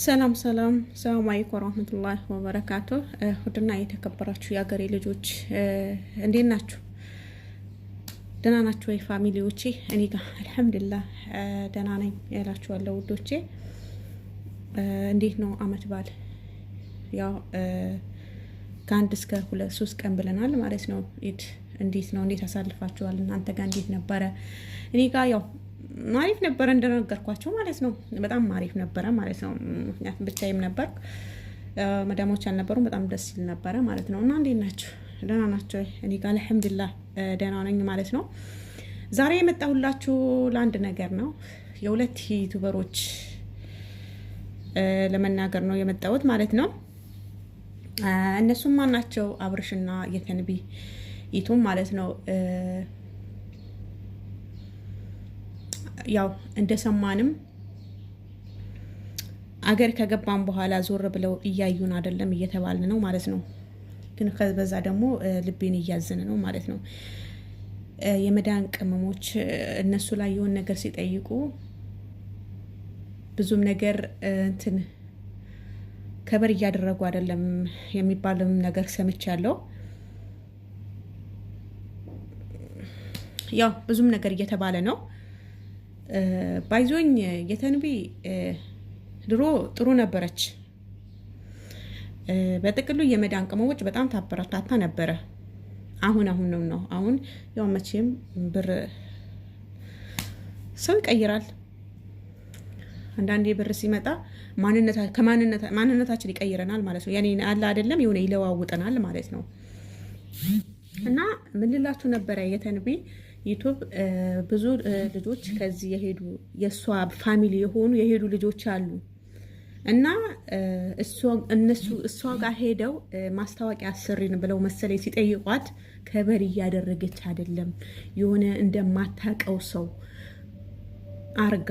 ሰላም ሰላም ሰላም አለይኩም ወራህመቱላሂ ወበረካቱ። ሁድና የተከበራችሁ የአገሬ ልጆች እንዴት ናችሁ? ደህና ናችሁ ወይ ፋሚሊዎቼ? እኔ ጋር አልሐምዱሊላህ ደህና ነኝ ያላችኋለሁ ውዶቼ። እንዴት ነው አመት በዓል? ያው ከአንድ እስከ 2-3 ቀን ብለናል ማለት ነው። ኢድ እንዴት ነው? እንዴት አሳልፋችኋል? እናንተ ጋር እንዴት ነበረ? እኔ ጋር ያው አሪፍ ነበረ እንደነገርኳቸው ማለት ነው። በጣም አሪፍ ነበረ ማለት ነው። ምክንያቱም ብቻዬም ነበር፣ መዳሞች አልነበሩም። በጣም ደስ ይል ነበረ ማለት ነው። እና እንዴት ናችሁ? ደህና ናቸው? እኔ ጋር አልሐምዱሊላህ ደህና ነኝ ማለት ነው። ዛሬ የመጣሁላችሁ ለአንድ ነገር ነው። የሁለት ዩቲዩበሮች ለመናገር ነው የመጣሁት ማለት ነው። እነሱም ማን ናቸው? አብርሽና የተንቢ ዩቲዩብ ማለት ነው። ያው እንደሰማንም አገር ከገባን በኋላ ዞር ብለው እያዩን አይደለም እየተባልን ነው ማለት ነው። ግን ከበዛ ደግሞ ልቤን እያዘነ ነው ማለት ነው። የመዳን ቅመሞች እነሱ ላይ የሆነ ነገር ሲጠይቁ ብዙም ነገር እንትን ከበር እያደረጉ አይደለም የሚባልም ነገር ሰምቻለሁ። ያው ብዙም ነገር እየተባለ ነው። ባይዞኝ የተንቢ ድሮ ጥሩ ነበረች። በጥቅሉ የመዳን ቅመሞች በጣም ታበረታታ ነበረ። አሁን ነው አሁን ያው መቼም ብር ሰው ይቀይራል። አንዳንዴ ብር ሲመጣ ማንነታችን ይቀይረናል ማለት ነው። ያኔ አለ አይደለም የሆነ ይለዋውጠናል ማለት ነው። እና ምን ልላችሁ ነበረ የተንቢ ዩቲዩብ ብዙ ልጆች ከዚህ የሄዱ የሷ ፋሚሊ የሄዱ ልጆች አሉ እና እሷ ጋር ሄደው ማስታወቂያ አሰሪን ብለው መሰለኝ ሲጠይቋት ከበር እያደረገች አይደለም፣ የሆነ እንደማታቀው ሰው አርጋ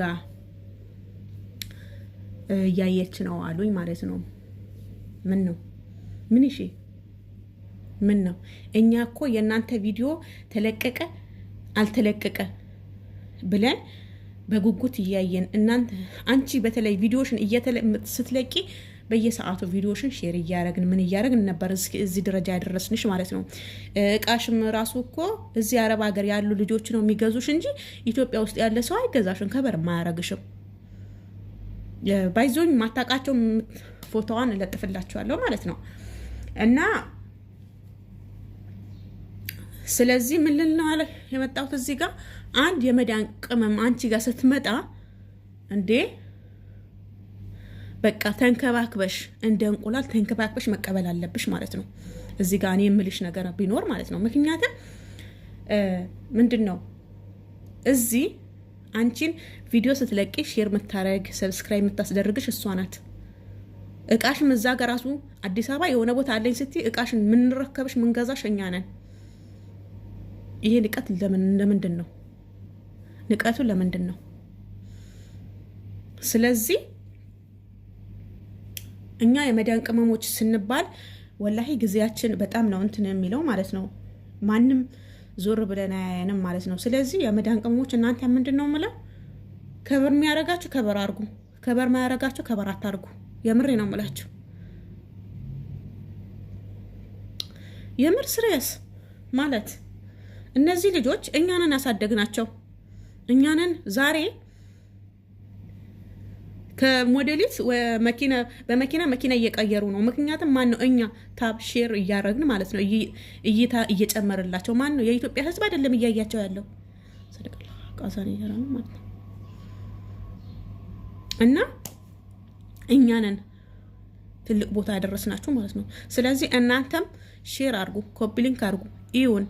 እያየች ነው አሉኝ ማለት ነው። ምን ነው ምን ነው? እኛ እኮ የእናንተ ቪዲዮ ተለቀቀ አልተለቀቀ ብለን በጉጉት እያየን አንቺ በተለይ ቪዲዮሽን ስትለቂ በየሰዓቱ ቪዲዮሽን ሼር እያረግን ምን እያረግን ነበር እዚህ ደረጃ ያደረስንሽ ማለት ነው። እቃሽም ራሱ እኮ እዚህ አረብ ሀገር ያሉ ልጆች ነው የሚገዙሽ እንጂ ኢትዮጵያ ውስጥ ያለ ሰው አይገዛሽም፣ ከበር ማያረግሽም። ባይዞኝ ማታቃቸው ፎቶዋን እለጥፍላችኋለሁ ማለት ነው። እና ስለዚህ ምን ልናለ የመጣሁት እዚህ ጋር አንድ የመዳን ቅመም አንቺ ጋር ስትመጣ እንዴ በቃ ተንከባክበሽ እንደ እንቁላል ተንከባክበሽ መቀበል አለብሽ ማለት ነው። እዚህ ጋር እኔ የምልሽ ነገር ቢኖር ማለት ነው። ምክንያቱም ምንድነው እዚህ አንቺን ቪዲዮ ስትለቂ ሼር የምታረግ ሰብስክራይብ የምታስደርግሽ እሷ ናት። እቃሽም እዛ ጋር ራሱ አዲስ አበባ የሆነ ቦታ አለኝ ስትይ እቃሽን ምንረከብሽ ምንገዛሽ እኛ ነን። ይሄ ንቀት ለምንድን ነው? ንቀቱ ለምንድን ነው? ስለዚህ እኛ የመዳን ቅመሞች ስንባል ወላሂ ጊዜያችን በጣም ነው እንትን የሚለው ማለት ነው። ማንም ዞር ብለን አያየንም ማለት ነው። ስለዚህ የመዳን ቅመሞች እናንተ ምንድን ነው የምለው፣ ከበር የሚያረጋችሁ ከበር አርጉ፣ ከበር ማያረጋችሁ ከበር አታርጉ። የምሬ ነው የምላችሁ። የምር ስሬስ ማለት እነዚህ ልጆች እኛንን ያሳደግናቸው፣ እኛንን ዛሬ ከሞዴሊት በመኪና እየቀየሩ ነው። ምክንያቱም ማን ነው እኛ ታብ ሼር እያረግን ማለት ነው፣ እይታ እየጨመረላቸው ማን ነው? የኢትዮጵያ ሕዝብ አይደለም እያያቸው ያለው ማለት ነው። እና እኛንን ትልቅ ቦታ ያደረስናችሁ ማለት ነው። ስለዚህ እናንተም ሼር አርጉ፣ ኮፒ ሊንክ አርጉ። ይሁን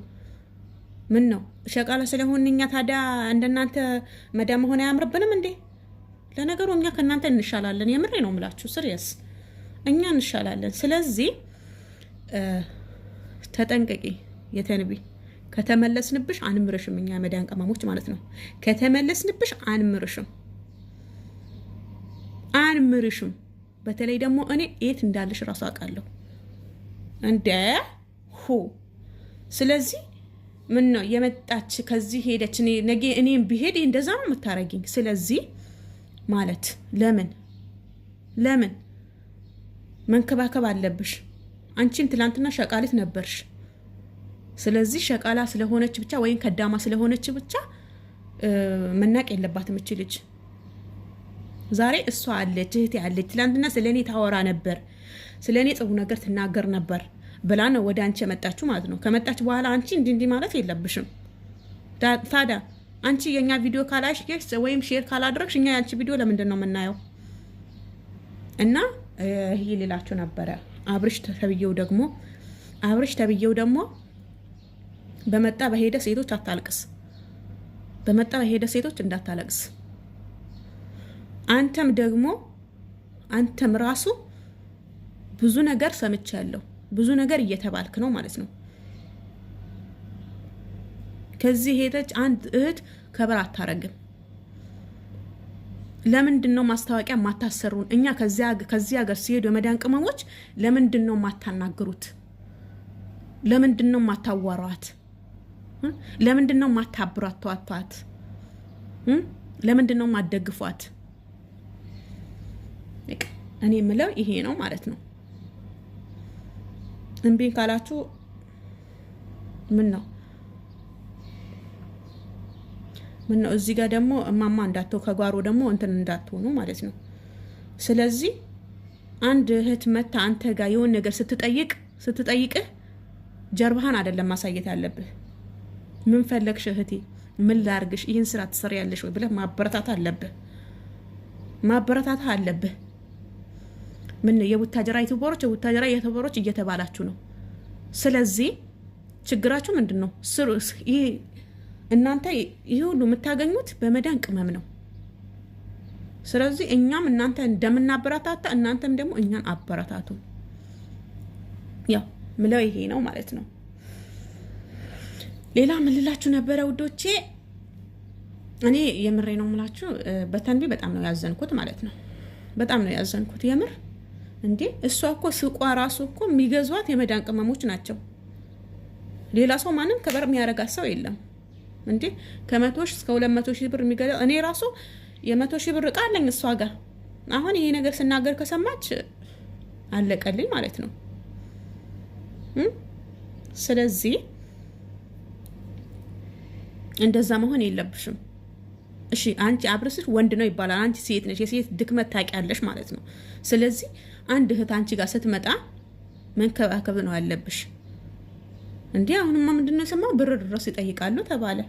ምን ነው ሸቃላ ስለሆን እኛ ታዲያ እንደናንተ መዳም ሆነ አያምርብንም እንዴ? ለነገሩ እኛ ከእናንተ እንሻላለን። የምሬ ነው የምላችሁ፣ ስሪየስ እኛ እንሻላለን። ስለዚህ ተጠንቀቂ የተንቢ። ከተመለስንብሽ አንምርሽም፣ እኛ መዳን ቀማሞች ማለት ነው። ከተመለስንብሽ አንምርሽም። በተለይ ደግሞ እኔ የት እንዳለሽ ራሱ አውቃለሁ እንደ ስለዚህ ምን ነው የመጣች ከዚህ ሄደች ነገ እኔም ብሄድ እንደዛ ነው የምታረጊኝ። ስለዚህ ማለት ለምን ለምን መንከባከብ አለብሽ? አንቺም ትላንትና ሸቃሊት ነበርሽ። ስለዚህ ሸቃላ ስለሆነች ብቻ ወይም ከዳማ ስለሆነች ብቻ መናቅ የለባትም እቺ ልጅ። ዛሬ እሷ አለች፣ እህቴ አለች፣ ትላንትና ስለኔ ታወራ ነበር፣ ስለኔ ጥሩ ነገር ትናገር ነበር ብላ ነው ወደ አንቺ የመጣችሁ ማለት ነው። ከመጣች በኋላ አንቺ እንዲህ ማለት የለብሽም። ታዲያ አንቺ የኛ ቪዲዮ ካላሽ ወይም ሼር ካላደረግሽ እኛ ያንቺ ቪዲዮ ለምንድን ነው የምናየው? እና ይሄ ሌላችሁ ነበረ። አብርሽ ተብዬው ደግሞ በመጣ በሄደ ሴቶች አታልቅስ። በመጣ በሄደ ሴቶች እንዳታለቅስ። አንተም ራሱ ብዙ ነገር ሰምቻለሁ። ብዙ ነገር እየተባልክ ነው ማለት ነው። ከዚህ ሄደች አንድ እህት ከበር አታረግም። ለምንድን ነው ማስታወቂያ ማታሰሩን? እኛ ከዚህ ሀገር ሲሄዱ የመዳን ቅመሞች ለምንድን ነው ማታናግሩት? ለምንድን ነው ማታዋሯት? ለምንድን ነው ማታብራቷት? ለምንድን ነው ማደግፏት? እኔ የምለው ይሄ ነው ማለት ነው። እምቢ ካላችሁ ምን ነው እዚህ ጋር ደግሞ እማማ እንዳትው ከጓሮ ደግሞ እንትን እንዳትሆኑ ማለት ነው። ስለዚህ አንድ እህት መታ አንተ ጋር የሆነ ነገር ስትጠይቅህ ጀርባህን አይደለም ማሳየት ያለብህ። ምን ፈለግሽ እህቴ፣ ምን ላርግሽ፣ ይህን ስራ ትሰሪያለሽ ወይ ብለህ ማበረታታ አለብህ። ምን የቡታጀራ ዩቲዩበሮች እየተባላችሁ ነው። ስለዚህ ችግራችሁ ምንድን ነው? እናንተ ይሄ ሁሉ የምታገኙት በመዳን ቅመም ነው። ስለዚህ እኛም እናንተ እንደምናበረታታ እናንተም ደግሞ እኛን አበረታቱ። ያው ምለው ይሄ ነው ማለት ነው። ሌላ ምን ልላችሁ ነበረ ውዶቼ? እኔ የምሬ ነው የምላችሁ። በተንቢ በጣም ነው ያዘንኩት ማለት ነው። በጣም ነው ያዘንኩት የምር። እንዴ እሷ እኮ ስቋ ራሱ እኮ የሚገዟት የመዳን ቅመሞች ናቸው። ሌላ ሰው ማንም ከበር የሚያረጋት ሰው የለም። እንዴ ከ100 ሺህ እስከ 200 ሺህ ብር የሚገዛ እኔ ራሱ የ100 ሺህ ብር ዕቃ አለኝ እሷ ጋር። አሁን ይሄ ነገር ስናገር ከሰማች አለቀልኝ ማለት ነው። ስለዚህ እንደዛ መሆን የለብሽም። እሺ አንቺ አብረስሽ ወንድ ነው ይባላል፣ አንቺ ሴት ነሽ፣ የሴት ድክመት ታውቂያለሽ ማለት ነው። ስለዚህ አንድ እህት አንቺ ጋር ስትመጣ መንከባከብ ነው ያለብሽ። እንዴ አሁንማ ምንድነው የሰማው? ብር ድረስ ይጠይቃሉ ተባለ።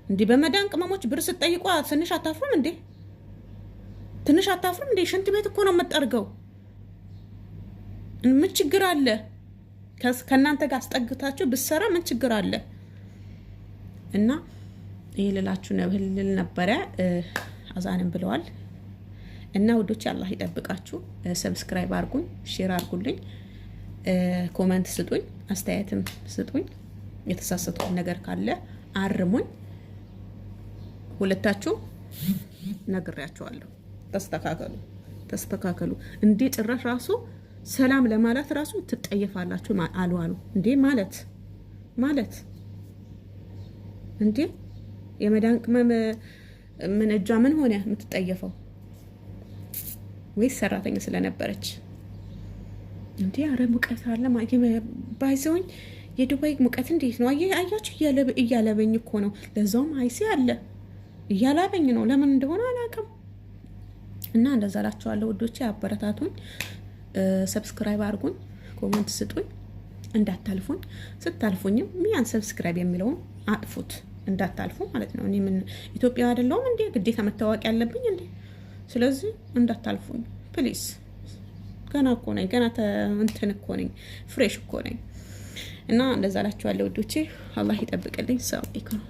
እንዴ በመዳን ቅመሞች ብር ስትጠይቋ ትንሽ አታፍሩም እንዴ? ትንሽ አታፍሩም እንዴ? ሽንት ቤት እኮ ነው የምጠርገው። ምን ችግር አለ? ከእናንተ ጋር አስጠግታችሁ ብትሰራ ምን ችግር አለ? እና ይሄ ልላችሁ ልል ነበረ። አዛንም ብለዋል። እና ውዶች አላህ ይጠብቃችሁ። ሰብስክራይብ አርጉኝ፣ ሼር አርጉልኝ፣ ኮሜንት ስጡኝ፣ አስተያየትም ስጡኝ። የተሳሳተው ነገር ካለ አርሙኝ። ሁለታችሁ ነግሬያችኋለሁ። ተስተካከሉ። እንዴ ጭራሽ ራሱ ሰላም ለማለት ራሱ ትጠየፋላችሁ አሉ እንዴ ማለት እንዴ የመዳን ቅመም ምን እጇ ምን ሆነ የምትጠየፈው? ወይስ ሰራተኛ ስለነበረች? እንዴ አረ ሙቀት አለ ባይዘውኝ። የዱባይ ሙቀት እንዴት ነው? አያችሁ እያለበኝ እኮ ነው። ለዛውም አይሲ አለ እያላበኝ ነው። ለምን እንደሆነ አላውቅም። እና እንደዛ ላችኋለሁ ውዶቼ። አበረታቱኝ፣ ሰብስክራይብ አድርጉኝ፣ ኮሜንት ስጡኝ፣ እንዳታልፉኝ። ስታልፉኝም ያን ሰብስክራይብ የሚለውን አጥፉት፣ እንዳታልፉ ማለት ነው። እኔ ምን ኢትዮጵያ አይደለሁም እንዴ? ግዴታ መታወቅ ያለብኝ እንዴ? ስለዚህ እንዳታልፉኝ ፕሊዝ። ገና እኮ ነኝ፣ ገና እንትን እኮ ነኝ፣ ፍሬሽ እኮ ነኝ። እና እንደዛ ላችኋለሁ ውዶቼ። አላህ ይጠብቅልኝ። ሰላም አለይኩም።